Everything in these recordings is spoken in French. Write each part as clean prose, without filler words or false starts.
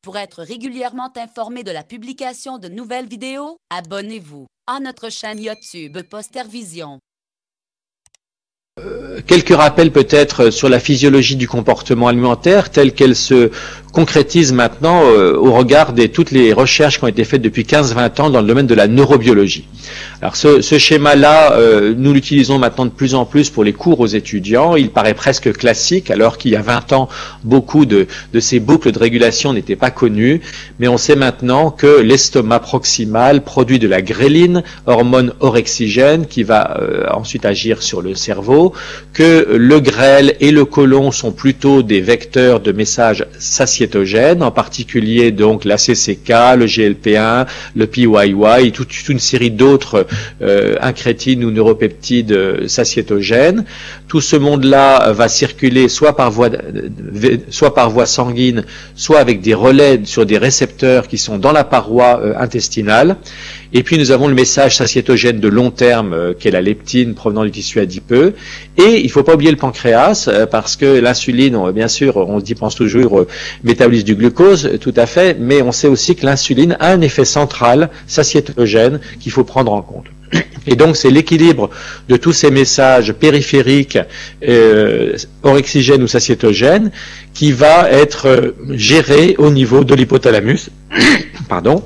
Pour être régulièrement informé de la publication de nouvelles vidéos, abonnez-vous à notre chaîne YouTube Postervision. Quelques rappels peut-être sur la physiologie du comportement alimentaire telle qu'elle se concrétise maintenant au regard de toutes les recherches qui ont été faites depuis 15-20 ans dans le domaine de la neurobiologie. Alors ce schéma-là, nous l'utilisons maintenant de plus en plus pour les cours aux étudiants. Il paraît presque classique alors qu'il y a 20 ans, beaucoup de ces boucles de régulation n'étaient pas connues. Mais on sait maintenant que l'estomac proximal produit de la gréline, hormone orexigène qui va ensuite agir sur le cerveau, que le grêle et le côlon sont plutôt des vecteurs de messages satiétogènes, en particulier donc la CCK, le GLP1, le PYY et toute une série d'autres incrétines ou neuropeptides satiétogènes. Tout ce monde-là va circuler soit par voie sanguine, soit avec des relais sur des récepteurs qui sont dans la paroi intestinale. Et puis nous avons le message satiétogène de long terme qui est la leptine provenant du tissu adipeux. Et il ne faut pas oublier le pancréas parce que l'insuline, bien sûr, on y pense toujours, métabolise du glucose, tout à fait, mais on sait aussi que l'insuline a un effet central satiétogène qu'il faut prendre en compte. Et donc c'est l'équilibre de tous ces messages périphériques orexigènes ou satiétogènes qui va être géré au niveau de l'hypothalamus. Pardon.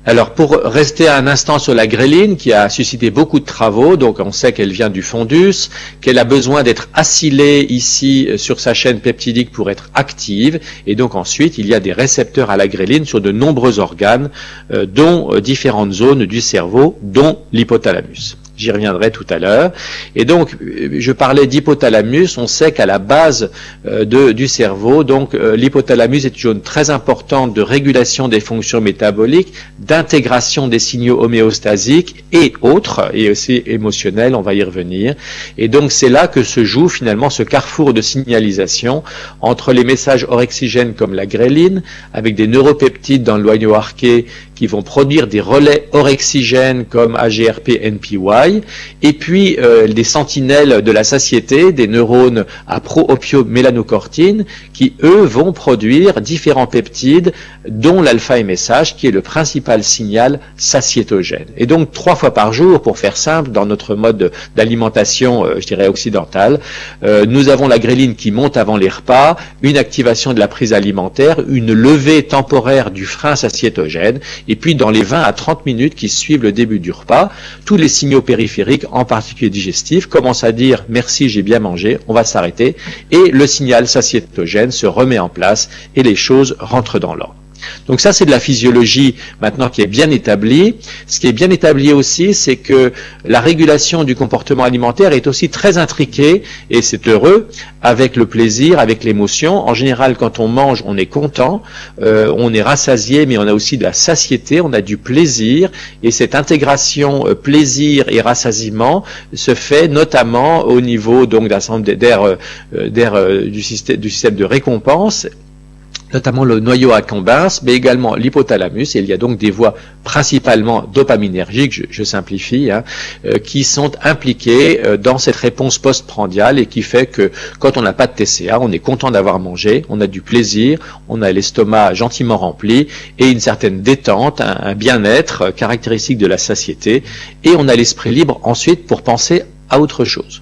Alors, pour rester un instant sur la gréline, qui a suscité beaucoup de travaux, donc on sait qu'elle vient du fondus, qu'elle a besoin d'être acylée ici sur sa chaîne peptidique pour être active, et donc ensuite, il y a des récepteurs à la gréline sur de nombreux organes, dont différentes zones du cerveau, dont l'hypothalamus. J'y reviendrai tout à l'heure. Et donc, je parlais d'hypothalamus. On sait qu'à la base du cerveau, donc l'hypothalamus est une zone très importante de régulation des fonctions métaboliques, d'intégration des signaux homéostasiques et autres, et aussi émotionnels, on va y revenir. Et donc, c'est là que se joue finalement ce carrefour de signalisation entre les messages orexigènes comme la gréline, avec des neuropeptides dans le noyau arqué qui vont produire des relais orexigènes comme AGRP, NPY, et puis des sentinelles de la satiété, des neurones à pro-opio-mélanocortine, qui eux vont produire différents peptides, dont l'alpha-MSH, qui est le principal signal satiétogène. Et donc 3 fois par jour, pour faire simple, dans notre mode d'alimentation, je dirais occidentale, nous avons la gréline qui monte avant les repas, une activation de la prise alimentaire, une levée temporaire du frein satiétogène, et puis dans les 20 à 30 minutes qui suivent le début du repas, tous les signaux périphériques, en particulier digestifs, commencent à dire « merci, j'ai bien mangé, on va s'arrêter » et le signal satiétogène se remet en place et les choses rentrent dans l'ordre. Donc ça, c'est de la physiologie maintenant qui est bien établie. Ce qui est bien établi aussi, c'est que la régulation du comportement alimentaire est aussi très intriquée, et c'est heureux, avec le plaisir, avec l'émotion. En général, quand on mange, on est content, on est rassasié, mais on a aussi de la satiété, on a du plaisir, et cette intégration plaisir et rassasiement se fait notamment au niveau donc d'un certain nombre d'aires du système de récompense, notamment le noyau accumbens, mais également l'hypothalamus, et il y a donc des voies principalement dopaminergiques, je simplifie, qui sont impliquées dans cette réponse postprandiale et qui fait que quand on n'a pas de TCA, on est content d'avoir mangé, on a du plaisir, on a l'estomac gentiment rempli et une certaine détente, un bien-être caractéristique de la satiété, et on a l'esprit libre ensuite pour penser à autre chose.